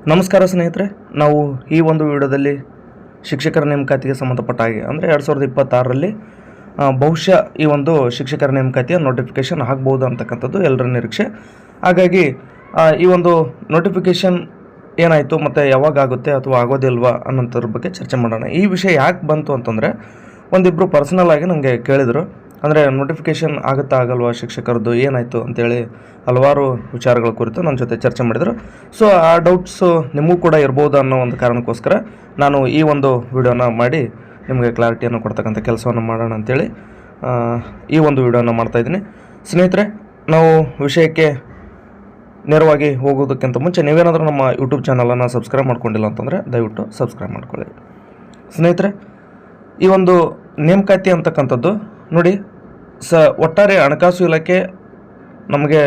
ನಮಸ್ಕಾರ ಸ್ನೇಹಿತರೆ, ನಾವು ಈ ಒಂದು ವಿಡಿಯೋದಲ್ಲಿ ಶಿಕ್ಷಕರ ನೇಮಕಾತಿಗೆ ಸಂಬಂಧಪಟ್ಟ ಹಾಗೆ ಅಂದರೆ 2026ರಲ್ಲಿ ಬಹುಶಃ ಈ ಒಂದು ಶಿಕ್ಷಕರ ನೇಮಕಾತಿಯ ನೋಟಿಫಿಕೇಷನ್ ಆಗ್ಬೋದು ಅಂತಕ್ಕಂಥದ್ದು ಎಲ್ಲರ ನಿರೀಕ್ಷೆ. ಹಾಗಾಗಿ ಈ ಒಂದು ನೋಟಿಫಿಕೇಷನ್ ಏನಾಯಿತು ಮತ್ತು ಯಾವಾಗ ಆಗುತ್ತೆ ಅಥವಾ ಆಗೋದಿಲ್ವಾ ಅನ್ನೋದ್ರ ಬಗ್ಗೆ ಚರ್ಚೆ ಮಾಡೋಣ. ಈ ವಿಷಯ ಯಾಕೆ ಬಂತು ಅಂತಂದರೆ, ಒಂದಿಬ್ಬರು ಪರ್ಸನಲ್ ಆಗಿ ನನಗೆ ಕೇಳಿದರು, ಅಂದರೆ ನೋಟಿಫಿಕೇಷನ್ ಆಗುತ್ತಾ ಆಗಲ್ವಾ ಶಿಕ್ಷಕರದ್ದು, ಏನಾಯಿತು ಅಂತೇಳಿ ಹಲವಾರು ವಿಚಾರಗಳ ಕುರಿತು ನನ್ನ ಜೊತೆ ಚರ್ಚೆ ಮಾಡಿದರು. ಸೊ ಆ ಡೌಟ್ಸು ನಿಮಗೂ ಕೂಡ ಇರ್ಬೋದು ಅನ್ನೋ ಒಂದು ಕಾರಣಕ್ಕೋಸ್ಕರ ನಾನು ಈ ಒಂದು ವಿಡಿಯೋನ ಮಾಡಿ ನಿಮಗೆ ಕ್ಲಾರಿಟಿಯನ್ನು ಕೊಡ್ತಕ್ಕಂಥ ಕೆಲಸವನ್ನು ಮಾಡೋಣ ಅಂಥೇಳಿ ಈ ಒಂದು ವಿಡಿಯೋನ ಮಾಡ್ತಾಯಿದ್ದೀನಿ. ಸ್ನೇಹಿತರೆ, ನಾವು ವಿಷಯಕ್ಕೆ ನೇರವಾಗಿ ಹೋಗೋದಕ್ಕಿಂತ ಮುಂಚೆ ನೀವೇನಾದರೂ ನಮ್ಮ ಯೂಟ್ಯೂಬ್ ಚಾನಲನ್ನು ಸಬ್ಸ್ಕ್ರೈಬ್ ಮಾಡ್ಕೊಂಡಿಲ್ಲ ಅಂತಂದರೆ ದಯವಿಟ್ಟು ಸಬ್ಸ್ಕ್ರೈಬ್ ಮಾಡ್ಕೊಳ್ಳಿ. ಸ್ನೇಹಿತರೆ, ಈ ಒಂದು ನೇಮಕಾತಿ ಅಂತಕ್ಕಂಥದ್ದು ನೋಡಿ, ಒಟ್ಟಾರೆ ಹಣಕಾಸು ಇಲಾಖೆ ನಮಗೆ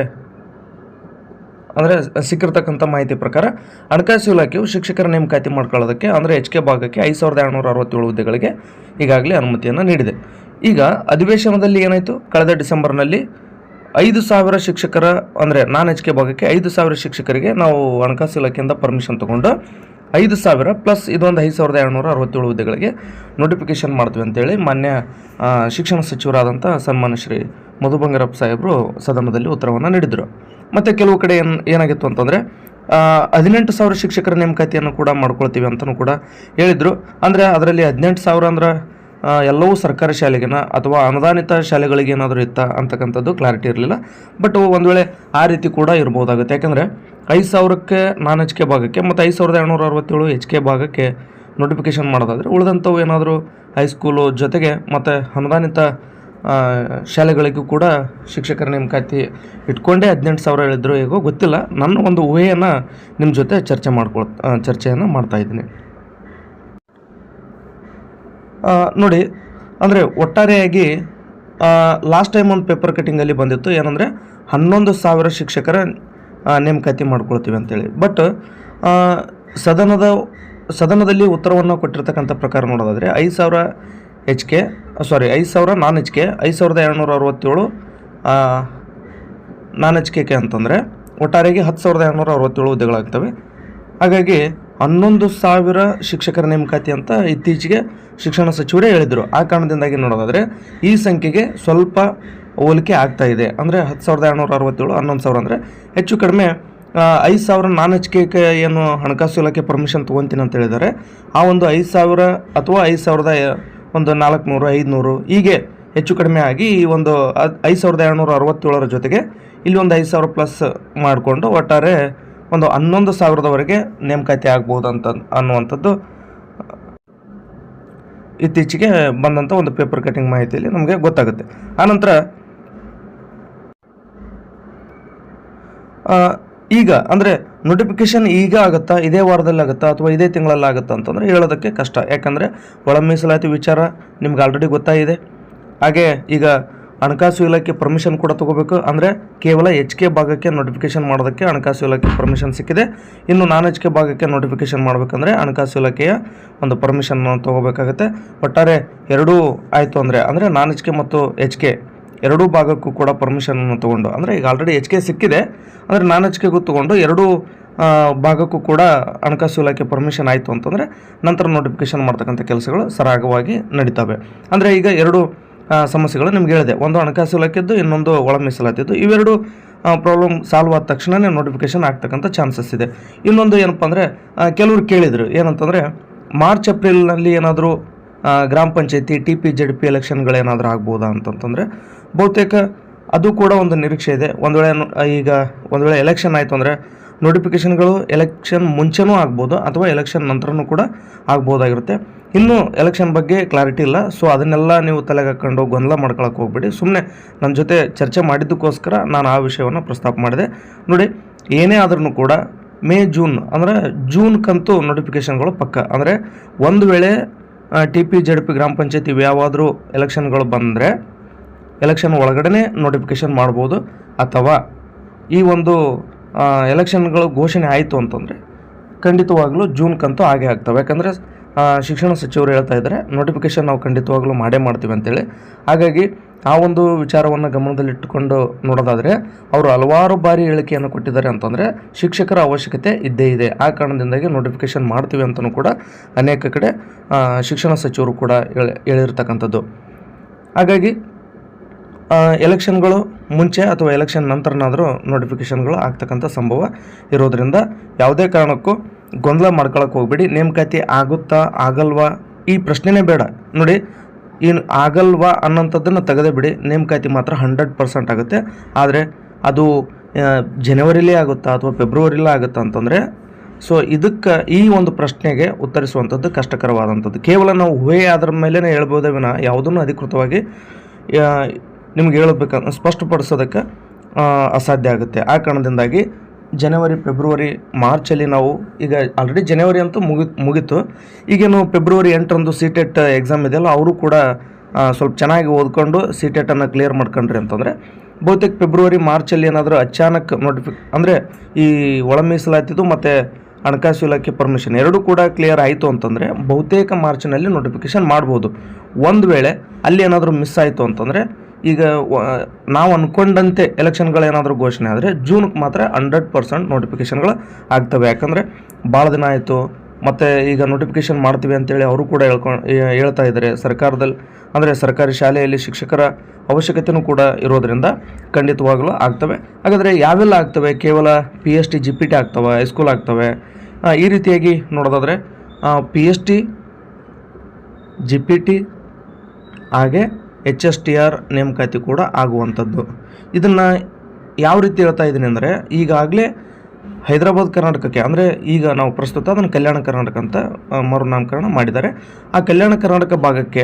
ಅಂದರೆ ಸಿಕ್ಕಿರ್ತಕ್ಕಂಥ ಮಾಹಿತಿ ಪ್ರಕಾರ ಹಣಕಾಸು ಇಲಾಖೆಯು ಶಿಕ್ಷಕರ ನೇಮಕಾತಿ ಮಾಡ್ಕೊಳ್ಳೋದಕ್ಕೆ ಅಂದರೆ HK ಭಾಗಕ್ಕೆ 5267 ಹುದ್ದೆಗಳಿಗೆ ಈಗಾಗಲೇ ಅನುಮತಿಯನ್ನು ನೀಡಿದೆ. ಈಗ ಅಧಿವೇಶನದಲ್ಲಿ ಏನಾಯಿತು, ಕಳೆದ ಡಿಸೆಂಬರ್ನಲ್ಲಿ 5000 ಶಿಕ್ಷಕರ ಅಂದರೆ ನಾನ್ HK ಭಾಗಕ್ಕೆ 5000 ಶಿಕ್ಷಕರಿಗೆ ನಾವು ಹಣಕಾಸು ಇಲಾಖೆಯಿಂದ ಪರ್ಮಿಷನ್ ತೊಗೊಂಡು 5000 ಪ್ಲಸ್ ಇದೊಂದು 5267 ಹುದ್ದೆಗಳಿಗೆ ನೋಟಿಫಿಕೇಷನ್ ಮಾಡ್ತೀವಿ ಅಂತೇಳಿ ಮಾನ್ಯ ಶಿಕ್ಷಣ ಸಚಿವರಾದಂಥ ಸನ್ಮಾನ್ಯ ಶ್ರೀ ಮಧು ಬಂಗಾರಪ್ಪ ಸಾಹೇಬರು ಸದನದಲ್ಲಿ ಉತ್ತರವನ್ನು ನೀಡಿದರು. ಮತ್ತು ಕೆಲವು ಕಡೆ ಏನಾಗಿತ್ತು ಅಂತಂದರೆ 18,000 ಶಿಕ್ಷಕರ ನೇಮಕಾತಿಯನ್ನು ಕೂಡ ಮಾಡ್ಕೊಳ್ತೀವಿ ಅಂತಲೂ ಕೂಡ ಹೇಳಿದರು. ಅಂದರೆ ಅದರಲ್ಲಿ 18,000 ಅಂದ್ರೆ ಎಲ್ಲವೂ ಸರ್ಕಾರಿ ಶಾಲೆಗೇನ ಅಥವಾ ಅನುದಾನಿತ ಶಾಲೆಗಳಿಗೆ ಏನಾದರೂ ಇತ್ತಾ ಅಂತಕ್ಕಂಥದ್ದು ಕ್ಲಾರಿಟಿ ಇರಲಿಲ್ಲ. ಬಟ್ ಒಂದು ವೇಳೆ ಆ ರೀತಿ ಕೂಡ ಇರ್ಬೋದಾಗುತ್ತೆ. ಯಾಕಂದರೆ 5,000ಕ್ಕೆ ನಾನ್ HK ಭಾಗಕ್ಕೆ ಮತ್ತು 5267 HK ಭಾಗಕ್ಕೆ ನೋಟಿಫಿಕೇಷನ್ ಮಾಡೋದಾದರೆ ಉಳಿದಂಥವು ಏನಾದರೂ ಹೈಸ್ಕೂಲು ಜೊತೆಗೆ ಮತ್ತು ಅನುದಾನಿತ ಶಾಲೆಗಳಿಗೂ ಕೂಡ ಶಿಕ್ಷಕರ ನೇಮಕಾತಿ ಇಟ್ಕೊಂಡೇ 18,000 ಹೇಳಿದ್ರು, ಹೇಗೋ ಗೊತ್ತಿಲ್ಲ. ನನ್ನ ಒಂದು ಊಹೆಯನ್ನು ನಿಮ್ಮ ಜೊತೆ ಚರ್ಚೆಯನ್ನು ಮಾಡ್ತಾಯಿದ್ದೀನಿ. ನೋಡಿ, ಅಂದರೆ ಒಟ್ಟಾರೆಯಾಗಿ ಲಾಸ್ಟ್ ಟೈಮ್ ಒಂದು ಪೇಪರ್ ಕಟ್ಟಿಂಗಲ್ಲಿ ಬಂದಿತ್ತು, ಏನಂದರೆ 11,000 ಶಿಕ್ಷಕರ ನೇಮಕಾತಿ ಮಾಡ್ಕೊಳ್ತೀವಿ ಅಂತೇಳಿ. ಬಟ್ ಸದನದಲ್ಲಿ ಉತ್ತರವನ್ನು ಕೊಟ್ಟಿರ್ತಕ್ಕಂಥ ಪ್ರಕಾರ ನೋಡೋದಾದರೆ 5,000 ನಾನ್ HK 5267 ನಾನ್ HKಕ್ಕೆ ಅಂತಂದರೆ ಒಟ್ಟಾರೆಯಾಗಿ 10,267 ಹುದ್ದೆಗಳಾಗ್ತವೆ. ಹಾಗಾಗಿ 11,000 ಶಿಕ್ಷಕರ ನೇಮಕಾತಿ ಅಂತ ಇತ್ತೀಚೆಗೆ ಶಿಕ್ಷಣ ಸಚಿವರೇ ಹೇಳಿದರು. ಆ ಕಾರಣದಿಂದಾಗಿ ನೋಡೋದಾದರೆ ಈ ಸಂಖ್ಯೆಗೆ ಸ್ವಲ್ಪ ಹೋಲಿಕೆ ಆಗ್ತಾ ಇದೆ. ಅಂದರೆ 10,267 11,000 ಅಂದರೆ ಹೆಚ್ಚು ಕಡಿಮೆ 5,000 ನಾನ್ HKಕ್ಕೆ ಏನು ಹಣಕಾಸು ಇಲಾಖೆ ಪರ್ಮಿಷನ್ ತೊಗೊತೀನಿ ಅಂತ ಹೇಳಿದ್ದಾರೆ. ಆ ಒಂದು 5,000 ಅಥವಾ 5,000 ಒಂದು 400 500 ಹೀಗೆ ಹೆಚ್ಚು ಕಡಿಮೆ ಆಗಿ ಈ ಒಂದು 5,267 ಜೊತೆಗೆ ಇಲ್ಲಿ ಒಂದು 5,000 ಪ್ಲಸ್ ಮಾಡಿಕೊಂಡು ಒಟ್ಟಾರೆ ಒಂದು 11,000ವರೆಗೆ ನೇಮಕಾತಿ ಆಗ್ಬೋದು ಅನ್ನುವಂಥದ್ದು ಇತ್ತೀಚೆಗೆ ಬಂದಂಥ ಒಂದು ಪೇಪರ್ ಕಟಿಂಗ್ ಮಾಹಿತಿಯಲ್ಲಿ ನಮಗೆ ಗೊತ್ತಾಗುತ್ತೆ. ಆನಂತರ ಈಗ ಅಂದರೆ ನೋಟಿಫಿಕೇಷನ್ ಈಗ ಆಗುತ್ತಾ, ಇದೇ ವಾರದಲ್ಲಿ ಆಗುತ್ತಾ ಅಥವಾ ಇದೇ ತಿಂಗಳಲ್ಲಿ ಆಗುತ್ತಾ ಅಂತಂದರೆ ಹೇಳೋದಕ್ಕೆ ಕಷ್ಟ. ಯಾಕಂದರೆ ಒಳ ಮೀಸಲಾತಿ ವಿಚಾರ ನಿಮ್ಗೆ ಆಲ್ರೆಡಿ ಗೊತ್ತಾಗಿದೆ. ಹಾಗೆ ಈಗ ಹಣಕಾಸು ಇಲಾಖೆ ಪರ್ಮಿಷನ್ ಕೂಡ ತೊಗೋಬೇಕು. ಅಂದರೆ ಕೇವಲ HK ಭಾಗಕ್ಕೆ ನೋಟಿಫಿಕೇಷನ್ ಮಾಡೋದಕ್ಕೆ ಹಣಕಾಸು ಇಲಾಖೆ ಪರ್ಮಿಷನ್ ಸಿಕ್ಕಿದೆ. ಇನ್ನು ನಾನ್ HK ಭಾಗಕ್ಕೆ ನೋಟಿಫಿಕೇಷನ್ ಮಾಡಬೇಕಂದ್ರೆ ಹಣಕಾಸು ಇಲಾಖೆಯ ಒಂದು ಪರ್ಮಿಷನ್ ತೊಗೋಬೇಕಾಗುತ್ತೆ. ಒಟ್ಟಾರೆ ಎರಡೂ ಆಯಿತು ಅಂದರೆ ನಾನ್ HK ಮತ್ತು HK ಎರಡೂ ಭಾಗಕ್ಕೂ ಕೂಡ ಪರ್ಮಿಷನನ್ನು ತೊಗೊಂಡು, ಅಂದರೆ ಈಗ ಆಲ್ರೆಡಿ HK ಸಿಕ್ಕಿದೆ, ಅಂದರೆ ನಾನ್ HKಗೂ ತೊಗೊಂಡು ಎರಡೂ ಭಾಗಕ್ಕೂ ಕೂಡ ಹಣಕಾಸು ಇಲಾಖೆ ಪರ್ಮಿಷನ್ ಆಯಿತು ಅಂತಂದರೆ ನಂತರ ನೋಟಿಫಿಕೇಷನ್ ಮಾಡ್ತಕ್ಕಂಥ ಕೆಲಸಗಳು ಸರಾಗವಾಗಿ ನಡೀತವೆ. ಅಂದರೆ ಈಗ ಎರಡು ಸಮಸ್ಯೆಗಳು ನಿಮ್ಗೆ ಹೇಳಿದೆ, ಒಂದು ಹಣಕಾಸು ಇಲಾಖೆದ್ದು, ಇನ್ನೊಂದು ಒಳ ಮೀಸಲಾತಿದ್ದು. ಇವೆರಡು ಪ್ರಾಬ್ಲಮ್ ಸಾಲ್ವ್ ಆದ ತಕ್ಷಣವೇ ನೋಟಿಫಿಕೇಷನ್ ಆಗ್ತಕ್ಕಂಥ ಚಾನ್ಸಸ್ ಇದೆ. ಇನ್ನೊಂದು ಏನಪ್ಪ ಅಂದರೆ, ಕೆಲವರು ಕೇಳಿದರು ಏನಂತಂದರೆ ಮಾರ್ಚ್ ಏಪ್ರಿಲ್ನಲ್ಲಿ ಏನಾದರೂ ಗ್ರಾಮ ಪಂಚಾಯತಿ TP-ZP ಎಲೆಕ್ಷನ್ಗಳೇನಾದರೂ ಆಗ್ಬೋದಾ ಅಂತಂತಂದರೆ ಬಹುತೇಕ ಅದು ಕೂಡ ಒಂದು ನಿರೀಕ್ಷೆ ಇದೆ. ಒಂದು ವೇಳೆ ಎಲೆಕ್ಷನ್ ಆಯಿತು ಅಂದರೆ ನೋಟಿಫಿಕೇಷನ್ಗಳು ಎಲೆಕ್ಷನ್ ಮುಂಚೆನೂ ಆಗ್ಬೋದು ಅಥವಾ ಎಲೆಕ್ಷನ್ ನಂತರನೂ ಕೂಡ ಆಗ್ಬೋದಾಗಿರುತ್ತೆ. ಇನ್ನೂ ಎಲೆಕ್ಷನ್ ಬಗ್ಗೆ ಕ್ಲಾರಿಟಿ ಇಲ್ಲ. ಸೊ ಅದನ್ನೆಲ್ಲ ನೀವು ತಲೆಗೆ ಹಾಕ್ಕೊಂಡು ಗೊಂದಲ ಮಾಡ್ಕೊಳಕ್ಕೆ ಹೋಗ್ಬೇಡಿ. ಸುಮ್ಮನೆ ನನ್ನ ಜೊತೆ ಚರ್ಚೆ ಮಾಡಿದ್ದಕ್ಕೋಸ್ಕರ ನಾನು ಆ ವಿಷಯವನ್ನು ಪ್ರಸ್ತಾಪ ಮಾಡಿದೆ. ನೋಡಿ, ಏನೇ ಆದ್ರೂ ಕೂಡ ಮೇ ಜೂನ್ ಅಂದರೆ ಜೂನ್ಕಂತೂ ನೋಟಿಫಿಕೇಷನ್ಗಳು ಪಕ್ಕ. ಅಂದರೆ ಒಂದು ವೇಳೆ TP-ZP ಗ್ರಾಮ ಪಂಚಾಯತಿ ಯಾವುದಾದ್ರೂ ಎಲೆಕ್ಷನ್ಗಳು ಬಂದರೆ ಎಲೆಕ್ಷನ್ ಒಳಗಡೆ ನೋಟಿಫಿಕೇಷನ್ ಮಾಡ್ಬೋದು, ಅಥವಾ ಈ ಒಂದು ಎಲೆಕ್ಷನ್ಗಳು ಘೋಷಣೆ ಆಯಿತು ಅಂತಂದರೆ ಖಂಡಿತವಾಗ್ಲೂ ಜೂನ್ಕಂತೂ ಆಗೇ ಆಗ್ತವೆ. ಯಾಕಂದರೆ ಶಿಕ್ಷಣ ಸಚಿವರು ಹೇಳ್ತಾ ಇದ್ದಾರೆ ನೋಟಿಫಿಕೇಷನ್ ನಾವು ಖಂಡಿತವಾಗ್ಲೂ ಮಾಡೇ ಮಾಡ್ತೀವಿ ಅಂತೇಳಿ. ಹಾಗಾಗಿ ಆ ಒಂದು ವಿಚಾರವನ್ನು ಗಮನದಲ್ಲಿಟ್ಟುಕೊಂಡು ನೋಡೋದಾದರೆ ಅವರು ಹಲವಾರು ಬಾರಿ ಹೇಳಿಕೆಯನ್ನು ಕೊಟ್ಟಿದ್ದಾರೆ ಅಂತಂದರೆ ಶಿಕ್ಷಕರ ಅವಶ್ಯಕತೆ ಇದ್ದೇ ಇದೆ. ಆ ಕಾರಣದಿಂದಾಗಿ ನೋಟಿಫಿಕೇಷನ್ ಮಾಡ್ತೀವಿ ಅಂತಲೂ ಕೂಡ ಅನೇಕ ಕಡೆ ಶಿಕ್ಷಣ ಸಚಿವರು ಕೂಡ ಹೇಳಿರ್ತಕ್ಕಂಥದ್ದು. ಹಾಗಾಗಿ ಎಲೆಕ್ಷನ್ಗಳು ಮುಂಚೆ ಅಥವಾ ಎಲೆಕ್ಷನ್ ನಂತರನಾದರೂ ನೋಟಿಫಿಕೇಷನ್ಗಳು ಆಗ್ತಕ್ಕಂಥ ಸಂಭವ ಇರೋದರಿಂದ ಯಾವುದೇ ಕಾರಣಕ್ಕೂ ಗೊಂದಲ ಮಾಡ್ಕೊಳಕ್ಕೆ ಹೋಗ್ಬೇಡಿ. ನೇಮಕಾತಿ ಆಗುತ್ತಾ ಆಗಲ್ವಾ ಈ ಪ್ರಶ್ನೆನೇ ಬೇಡ. ನೋಡಿ, ಏನು ಆಗಲ್ವಾ ಅನ್ನೋಂಥದ್ದನ್ನು ತೆಗೆದೇ ಬಿಡಿ, ನೇಮಕಾತಿ ಮಾತ್ರ 100% ಆಗುತ್ತೆ. ಆದರೆ ಅದು ಜನವರಿಲೇ ಆಗುತ್ತಾ ಅಥವಾ ಫೆಬ್ರವರಿಲೇ ಆಗುತ್ತಾ ಅಂತಂದರೆ ಸೊ ಇದಕ್ಕೆ ಈ ಒಂದು ಪ್ರಶ್ನೆಗೆ ಉತ್ತರಿಸುವಂಥದ್ದು ಕಷ್ಟಕರವಾದಂಥದ್ದು. ಕೇವಲ ನಾವು ಊಹೆ ಅದರ ಮೇಲೇ ಹೇಳ್ಬೋದೇ ವಿನ ಯಾವುದನ್ನು ಅಧಿಕೃತವಾಗಿ ನಿಮ್ಗೆ ಹೇಳಬೇಕಂತ ಸ್ಪಷ್ಟಪಡಿಸೋದಕ್ಕೆ ಅಸಾಧ್ಯ ಆಗುತ್ತೆ. ಆ ಕಾರಣದಿಂದಾಗಿ ಜನವರಿ, ಫೆಬ್ರವರಿ, ಮಾರ್ಚಲ್ಲಿ ನಾವು ಈಗ ಆಲ್ರೆಡಿ ಜನವರಿ ಅಂತೂ ಮುಗೀತು. ಈಗೇನು ಫೆಬ್ರವರಿ 8ರಂದು CTET ಎಕ್ಸಾಮ್ ಇದೆಯಲ್ಲ, ಅವರು ಕೂಡ ಸ್ವಲ್ಪ ಚೆನ್ನಾಗಿ ಓದ್ಕೊಂಡು CTETನ್ನು ಕ್ಲಿಯರ್ ಮಾಡ್ಕೊಂಡ್ರಿ ಅಂತಂದರೆ ಬಹುತೇಕ ಫೆಬ್ರವರಿ, ಮಾರ್ಚಲ್ಲಿ ಏನಾದರೂ ಅಚಾನಕ್ ಅಂದರೆ ಈ ಒಳ ಮೀಸಲಾತಿದು ಮತ್ತು ಹಣಕಾಸು ಇಲಾಖೆ ಪರ್ಮಿಷನ್ ಎರಡೂ ಕೂಡ ಕ್ಲಿಯರ್ ಆಯಿತು ಅಂತಂದರೆ ಬಹುತೇಕ ಮಾರ್ಚ್ನಲ್ಲಿ ನೋಟಿಫಿಕೇಷನ್ ಮಾಡ್ಬೋದು. ಒಂದು ವೇಳೆ ಅಲ್ಲಿ ಏನಾದರೂ ಮಿಸ್ ಆಯಿತು ಅಂತಂದರೆ ಈಗ ನಾವು ಅಂದ್ಕೊಂಡಂತೆ ಎಲೆಕ್ಷನ್ಗಳೇನಾದರೂ ಘೋಷಣೆ ಆದರೆ ಜೂನ್ಗೆ ಮಾತ್ರ 100% ನೋಟಿಫಿಕೇಷನ್ಗಳು ಆಗ್ತವೆ. ಯಾಕಂದರೆ ಭಾಳ ದಿನ ಆಯಿತು, ಮತ್ತು ಈಗ ನೋಟಿಫಿಕೇಷನ್ ಮಾಡ್ತೀವಿ ಅಂತೇಳಿ ಅವರು ಕೂಡ ಹೇಳ್ತಾ ಇದ್ದಾರೆ. ಸರ್ಕಾರದಲ್ಲಿ ಅಂದರೆ ಸರ್ಕಾರಿ ಶಾಲೆಯಲ್ಲಿ ಶಿಕ್ಷಕರ ಅವಶ್ಯಕತೆಯೂ ಕೂಡ ಇರೋದರಿಂದ ಖಂಡಿತವಾಗಲೂ ಆಗ್ತವೆ. ಹಾಗಾದರೆ ಯಾವೆಲ್ಲ ಆಗ್ತವೆ? ಕೇವಲ PST GPT ಆಗ್ತವೆ, ಹೈಸ್ಕೂಲ್ ಆಗ್ತವೆ. ಈ ರೀತಿಯಾಗಿ ನೋಡೋದಾದರೆ PST GPT ಹಾಗೆ HSTR ನೇಮಕಾತಿ ಕೂಡ ಆಗುವಂಥದ್ದು. ಇದನ್ನು ಯಾವ ರೀತಿ ಹೇಳ್ತಾ ಇದ್ದೀನಿ ಅಂದರೆ, ಈಗಾಗಲೇ ಹೈದರಾಬಾದ್ ಕರ್ನಾಟಕಕ್ಕೆ ಅಂದರೆ ಈಗ ನಾವು ಪ್ರಸ್ತುತ ಅದನ್ನು ಕಲ್ಯಾಣ ಕರ್ನಾಟಕ ಅಂತ ಮರುನಾಮಕರಣ ಮಾಡಿದ್ದಾರೆ. ಆ ಕಲ್ಯಾಣ ಕರ್ನಾಟಕ ಭಾಗಕ್ಕೆ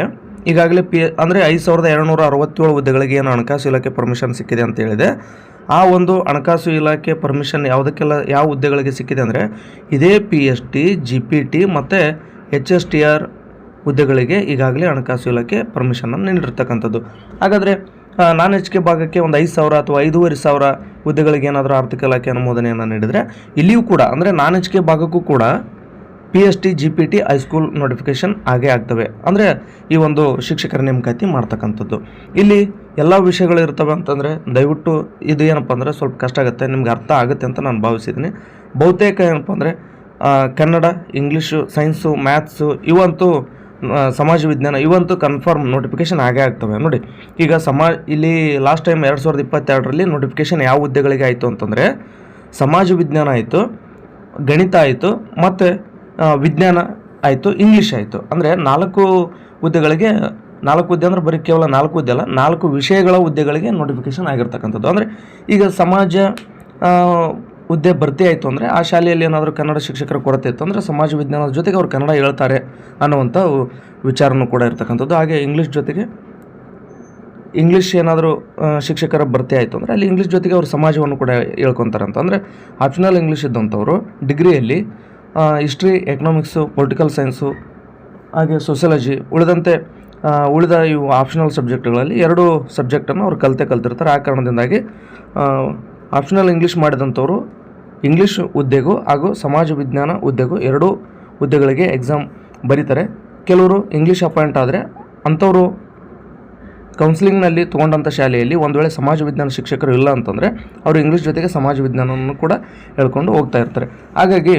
ಈಗಾಗಲೇ ಅಂದರೆ 5267 ಹುದ್ದೆಗಳಿಗೆ ಏನು ಹಣಕಾಸು ಇಲಾಖೆ ಪರ್ಮಿಷನ್ ಸಿಕ್ಕಿದೆ ಅಂತ ಹೇಳಿದೆ. ಆ ಒಂದು ಹಣಕಾಸು ಇಲಾಖೆ ಪರ್ಮಿಷನ್ ಯಾವ ಹುದ್ದೆಗಳಿಗೆ ಸಿಕ್ಕಿದೆ ಅಂದರೆ ಇದೇ PST GPT ಮತ್ತು HSTR ಹುದ್ದೆಗಳಿಗೆ ಈಗಾಗಲೇ ಹಣಕಾಸು ಇಲಾಖೆ ಪರ್ಮಿಷನನ್ನು ನೀಡಿರ್ತಕ್ಕಂಥದ್ದು. ಹಾಗಾದರೆ ನಾನ್ HK ಭಾಗಕ್ಕೆ ಒಂದು 5,000 ಅಥವಾ 5,500 ಹುದ್ದೆಗಳಿಗೆ ಏನಾದರೂ ಆರ್ಥಿಕ ಇಲಾಖೆ ಅನುಮೋದನೆಯನ್ನು ನೀಡಿದರೆ ಇಲ್ಲಿಯೂ ಕೂಡ ಅಂದರೆ ನಾನ್ HK ಭಾಗಕ್ಕೂ ಕೂಡ PST GPT ಹೈಸ್ಕೂಲ್ ನೋಟಿಫಿಕೇಷನ್ ಆಗೇ ಆಗ್ತವೆ. ಅಂದರೆ ಈ ಒಂದು ಶಿಕ್ಷಕರ ನೇಮಕಾತಿ ಮಾಡ್ತಕ್ಕಂಥದ್ದು. ಇಲ್ಲಿ ಎಲ್ಲ ವಿಷಯಗಳು ಇರ್ತವೆ ಅಂತಂದರೆ ದಯವಿಟ್ಟು ಇದು ಏನಪ್ಪ ಅಂದರೆ ಸ್ವಲ್ಪ ಕಷ್ಟ ಆಗುತ್ತೆ, ನಿಮ್ಗೆ ಅರ್ಥ ಆಗುತ್ತೆ ಅಂತ ನಾನು ಭಾವಿಸಿದ್ದೀನಿ. ಬಹುತೇಕ ಏನಪ್ಪ ಅಂದರೆ ಕನ್ನಡ, ಇಂಗ್ಲೀಷು, ಸೈನ್ಸು, ಮ್ಯಾಥ್ಸು ಇವಂತೂ ಸಮಾಜ ವಿಜ್ಞಾನ ಇವಂತೂ ಕನ್ಫರ್ಮ್ ನೋಟಿಫಿಕೇಷನ್ ಆಗೇ ಆಗ್ತವೆ. ನೋಡಿ, ಈಗ ಇಲ್ಲಿ ಲಾಸ್ಟ್ ಟೈಮ್ 2022ರಲ್ಲಿ ನೋಟಿಫಿಕೇಷನ್ ಯಾವ ಹುದ್ದೆಗಳಿಗೆ ಆಯಿತು ಅಂತಂದರೆ ಸಮಾಜ ವಿಜ್ಞಾನ ಆಯಿತು, ಗಣಿತ ಆಯಿತು, ಮತ್ತು ವಿಜ್ಞಾನ ಆಯಿತು, ಇಂಗ್ಲೀಷ್ ಆಯಿತು. ಅಂದರೆ 4 ಹುದ್ದೆಗಳಿಗೆ 4 ಹುದ್ದೆ ಅಂದರೆ ಬರೀ ಕೇವಲ 4 ಹುದ್ದೆ ಅಲ್ಲ, 4 ವಿಷಯಗಳ ಹುದ್ದೆಗಳಿಗೆ ನೋಟಿಫಿಕೇಷನ್ ಆಗಿರ್ತಕ್ಕಂಥದ್ದು. ಅಂದರೆ ಈಗ ಸಮಾಜ ಹುದ್ದೆ ಭರ್ತಿ ಆಯಿತು ಅಂದರೆ ಆ ಶಾಲೆಯಲ್ಲಿ ಏನಾದರೂ ಕನ್ನಡ ಶಿಕ್ಷಕರ ಕೊರತೆ ಇತ್ತು ಅಂದರೆ ಸಮಾಜ ವಿಜ್ಞಾನದ ಜೊತೆಗೆ ಅವ್ರು ಕನ್ನಡ ಹೇಳ್ತಾರೆ ಅನ್ನುವಂಥ ವಿಚಾರನೂ ಕೂಡ ಇರ್ತಕ್ಕಂಥದ್ದು. ಹಾಗೆ ಇಂಗ್ಲೀಷ್ ಜೊತೆಗೆ ಇಂಗ್ಲೀಷ್ ಏನಾದರೂ ಶಿಕ್ಷಕರ ಭರ್ತಿ ಆಯಿತು ಅಂದರೆ ಅಲ್ಲಿ ಇಂಗ್ಲೀಷ್ ಜೊತೆಗೆ ಅವರು ಸಮಾಜವನ್ನು ಕೂಡ ಹೇಳ್ಕೊತಾರಂತ. ಅಂದರೆ ಆಪ್ಷನಲ್ ಇಂಗ್ಲೀಷ್ ಇದ್ದಂಥವರು ಡಿಗ್ರಿಯಲ್ಲಿ ಹಿಸ್ಟ್ರಿ, ಎಕನಾಮಿಕ್ಸು, ಪೊಲಿಟಿಕಲ್ ಸೈನ್ಸು ಹಾಗೆ ಸೋಷಿಯಾಲಜಿ ಉಳಿದ ಇವು ಆಪ್ಷನಲ್ ಸಬ್ಜೆಕ್ಟ್ಗಳಲ್ಲಿ 2 ಸಬ್ಜೆಕ್ಟನ್ನು ಅವ್ರು ಕಲ್ತಿರ್ತಾರೆ. ಆ ಕಾರಣದಿಂದಾಗಿ ಆಪ್ಷನಲ್ ಇಂಗ್ಲೀಷ್ ಮಾಡಿದಂಥವರು ಇಂಗ್ಲೀಷ್ ಹುದ್ದೆಗೂ ಹಾಗೂ ಸಮಾಜ ವಿಜ್ಞಾನ ಹುದ್ದೆಗೂ 2 ಹುದ್ದೆಗಳಿಗೆ ಎಕ್ಸಾಮ್ ಬರೀತಾರೆ. ಕೆಲವರು ಇಂಗ್ಲೀಷ್ ಅಪಾಯಿಂಟ್ ಆದರೆ ಅಂಥವರು ಕೌನ್ಸಿಲಿಂಗ್ನಲ್ಲಿ ತೊಗೊಂಡಂಥ ಶಾಲೆಯಲ್ಲಿ ಒಂದು ವೇಳೆ ಸಮಾಜ ವಿಜ್ಞಾನ ಶಿಕ್ಷಕರು ಇಲ್ಲ ಅಂತಂದರೆ ಅವರು ಇಂಗ್ಲೀಷ್ ಜೊತೆಗೆ ಸಮಾಜ ವಿಜ್ಞಾನವನ್ನು ಕೂಡ ಹೇಳ್ಕೊಂಡು ಹೋಗ್ತಾ ಇರ್ತಾರೆ. ಹಾಗಾಗಿ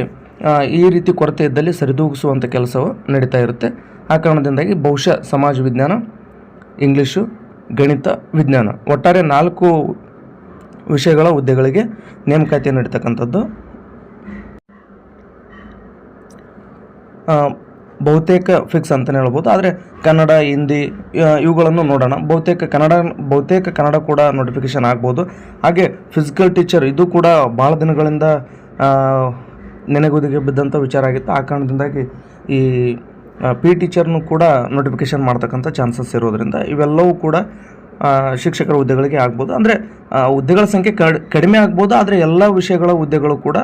ಈ ರೀತಿ ಕೊರತೆ ಇದ್ದಲ್ಲಿ ಸರಿದೂಗಿಸುವಂಥ ಕೆಲಸವು ನಡೀತಾ ಇರುತ್ತೆ. ಆ ಕಾರಣದಿಂದಾಗಿ ಬಹುಶಃ ಸಮಾಜ ವಿಜ್ಞಾನ, ಇಂಗ್ಲೀಷು, ಗಣಿತ, ವಿಜ್ಞಾನ ಒಟ್ಟಾರೆ 4 ವಿಷಯಗಳ ಹುದ್ದೆಗಳಿಗೆ ನೇಮಕಾತಿ ನಡೀತಕ್ಕಂಥದ್ದು. ಬಹುತೇಕ ಫಿಕ್ಸ್ ಅಂತಲೇ ಹೇಳ್ಬೋದು. ಆದರೆ ಕನ್ನಡ, ಹಿಂದಿ ಇವುಗಳನ್ನು ನೋಡೋಣ. ಬಹುತೇಕ ಕನ್ನಡ ಕೂಡ ನೋಟಿಫಿಕೇಷನ್ ಆಗ್ಬೋದು. ಹಾಗೆ ಫಿಸಿಕಲ್ ಟೀಚರ್ ಇದು ಕೂಡ ಭಾಳ ದಿನಗಳಿಂದ ನೆನೆಗುದಿಗೆ ಬಿದ್ದಂಥ ವಿಚಾರ ಆಗಿತ್ತು. ಆ ಕಾರಣದಿಂದಾಗಿ ಈ PE ಟೀಚರ್ನು ಕೂಡ ನೋಟಿಫಿಕೇಷನ್ ಮಾಡ್ತಕ್ಕಂಥ ಚಾನ್ಸಸ್ ಇರೋದರಿಂದ ಇವೆಲ್ಲವೂ ಕೂಡ ಶಿಕ್ಷಕರ ಹುದ್ದೆಗಳಿಗೆ ಆಗ್ಬೋದು. ಅಂದರೆ ಹುದ್ದೆಗಳ ಸಂಖ್ಯೆ ಕಡಿಮೆ ಆಗ್ಬೋದು, ಆದರೆ ಎಲ್ಲ ವಿಷಯಗಳ ಹುದ್ದೆಗಳು ಕೂಡ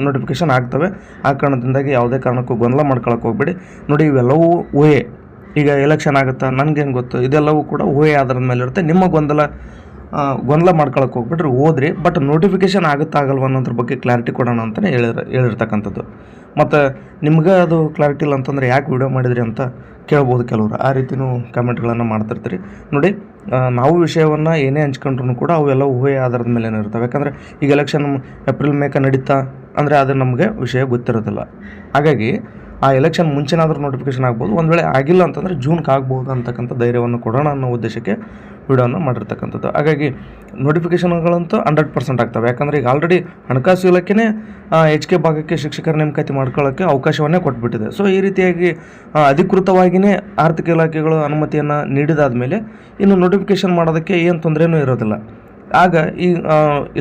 ನೋಟಿಫಿಕೇಷನ್ ಆಗ್ತವೆ. ಆ ಕಾರಣದಿಂದಾಗಿ ಯಾವುದೇ ಕಾರಣಕ್ಕೂ ಗೊಂದಲ ಮಾಡ್ಕೊಳಕ್ಕೆ ಹೋಗ್ಬೇಡಿ. ನೋಡಿ, ಇವೆಲ್ಲವೂ ಊಹೆ. ಈಗ ಎಲೆಕ್ಷನ್ ಆಗುತ್ತಾ ನನಗೇನು ಗೊತ್ತು, ಇದೆಲ್ಲವೂ ಕೂಡ ಊಹೆ ಆಧಾರದ ಮೇಲೆ ಇರುತ್ತೆ. ನಿಮ್ಮ ಗೊಂದಲ ಮಾಡ್ಕೊಳಕ್ಕೆ ಹೋಗ್ಬಿಟ್ರೆ ಓದ್ರಿ. ಬಟ್ ನೋಟಿಫಿಕೇಷನ್ ಆಗುತ್ತಾ ಆಗಲ್ವ ಅನ್ನೋದ್ರ ಬಗ್ಗೆ ಕ್ಲಾರಿಟಿ ಕೊಡೋಣ ಅಂತಲೇ ಹೇಳಿರ್ತಕ್ಕಂಥದ್ದು. ಮತ್ತು ನಿಮ್ಗೆ ಅದು ಕ್ಲಾರಿಟಿ ಇಲ್ಲ ಅಂತಂದರೆ ಯಾಕೆ ವಿಡಿಯೋ ಮಾಡಿದ್ರಿ ಅಂತ ಕೇಳ್ಬೋದು ಕೆಲವರು. ಆ ರೀತಿಯೂ ಕಮೆಂಟ್ಗಳನ್ನು ಮಾಡ್ತಿರ್ತೀರಿ. ನೋಡಿ, ನಾವು ವಿಷಯವನ್ನು ಏನೇ ಹಂಚ್ಕೊಂಡ್ರೂ ಕೂಡ ಅವೆಲ್ಲ ಊಹೆಯ ಆಧಾರದ ಮೇಲೆ ಇರ್ತವೆ. ಯಾಕಂದರೆ ಈಗ ಎಲೆಕ್ಷನ್ ಏಪ್ರಿಲ್ ಮೇಕ ನಡೀತಾ ಅಂದರೆ ಅದು ನಮಗೆ ವಿಷಯ ಗೊತ್ತಿರೋದಿಲ್ಲ. ಹಾಗಾಗಿ ಆ ಎಲೆಕ್ಷನ್ ಮುಂಚೆನಾದರೂ ನೋಟಿಫಿಕೇಷನ್ ಆಗ್ಬೋದು, ಒಂದು ವೇಳೆ ಆಗಿಲ್ಲ ಅಂತಂದರೆ ಜೂನ್ಗೆ ಆಗ್ಬೋದು ಅಂತಕ್ಕಂಥ ಧೈರ್ಯವನ್ನು ಕೊಡೋಣ ಅನ್ನೋ ಉದ್ದೇಶಕ್ಕೆ ವಿಡಿಯೋನ ಮಾಡಿರ್ತಕ್ಕಂಥದ್ದು. ಹಾಗಾಗಿ ನೋಟಿಫಿಕೇಷನ್ಗಳಂತೂ 100% ಆಗ್ತವೆ. ಯಾಕಂದರೆ ಈಗ ಆಲ್ರೆಡಿ ಹಣಕಾಸು ಇಲಾಖೆನೇ HK ಭಾಗಕ್ಕೆ ಶಿಕ್ಷಕರ ನೇಮಕಾತಿ ಮಾಡ್ಕೊಳ್ಳೋಕ್ಕೆ ಅವಕಾಶವನ್ನೇ ಕೊಟ್ಬಿಟ್ಟಿದೆ. ಸೊ ಈ ರೀತಿಯಾಗಿ ಅಧಿಕೃತವಾಗಿಯೇ ಆರ್ಥಿಕ ಇಲಾಖೆಗಳು ಅನುಮತಿಯನ್ನು ನೀಡಿದಾದ ಮೇಲೆ ಇನ್ನು ನೋಟಿಫಿಕೇಷನ್ ಮಾಡೋದಕ್ಕೆ ಏನು ತೊಂದರೆನೂ ಇರೋದಿಲ್ಲ. ಆಗ ಈ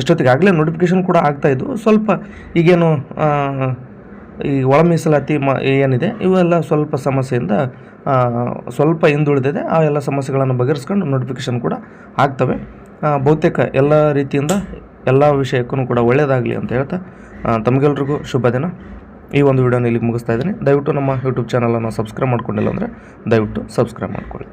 ಇಷ್ಟೊತ್ತಿಗೆ ಆಗಲೇ ನೋಟಿಫಿಕೇಷನ್ ಕೂಡ ಆಗ್ತಾಯಿದ್ದು. ಸ್ವಲ್ಪ ಈಗೇನು ಈ ಒಳ ಮೀಸಲಾತಿ ಏನಿದೆ ಇವೆಲ್ಲ ಸ್ವಲ್ಪ ಸಮಸ್ಯೆಯಿಂದ ಸ್ವಲ್ಪ ಹಿಂದುಳಿದಿದೆ. ಆ ಎಲ್ಲ ಸಮಸ್ಯೆಗಳನ್ನು ಬಗೆಹರಿಸ್ಕೊಂಡು ನೋಟಿಫಿಕೇಷನ್ ಕೂಡ ಆಗ್ತವೆ. ಬಹುತೇಕ ಎಲ್ಲ ರೀತಿಯಿಂದ ಎಲ್ಲ ವಿಷಯಕ್ಕೂ ಕೂಡ ಒಳ್ಳೆಯದಾಗಲಿ ಅಂತ ಹೇಳ್ತಾ ತಮಗೆಲ್ರಿಗೂ ಶುಭ ದಿನ. ಈ ಒಂದು ವಿಡಿಯೋನ ಇಲ್ಲಿಗೆ ಮುಗಿಸ್ತಾ ಇದ್ದೀನಿ. ದಯವಿಟ್ಟು ನಮ್ಮ ಯೂಟ್ಯೂಬ್ ಚಾನಲನ್ನು ಸಬ್ಸ್ಕ್ರೈಬ್ ಮಾಡ್ಕೊಂಡಿಲ್ಲ ಅಂದರೆ ದಯವಿಟ್ಟು ಸಬ್ಸ್ಕ್ರೈಬ್ ಮಾಡ್ಕೊಳ್ಳಿ.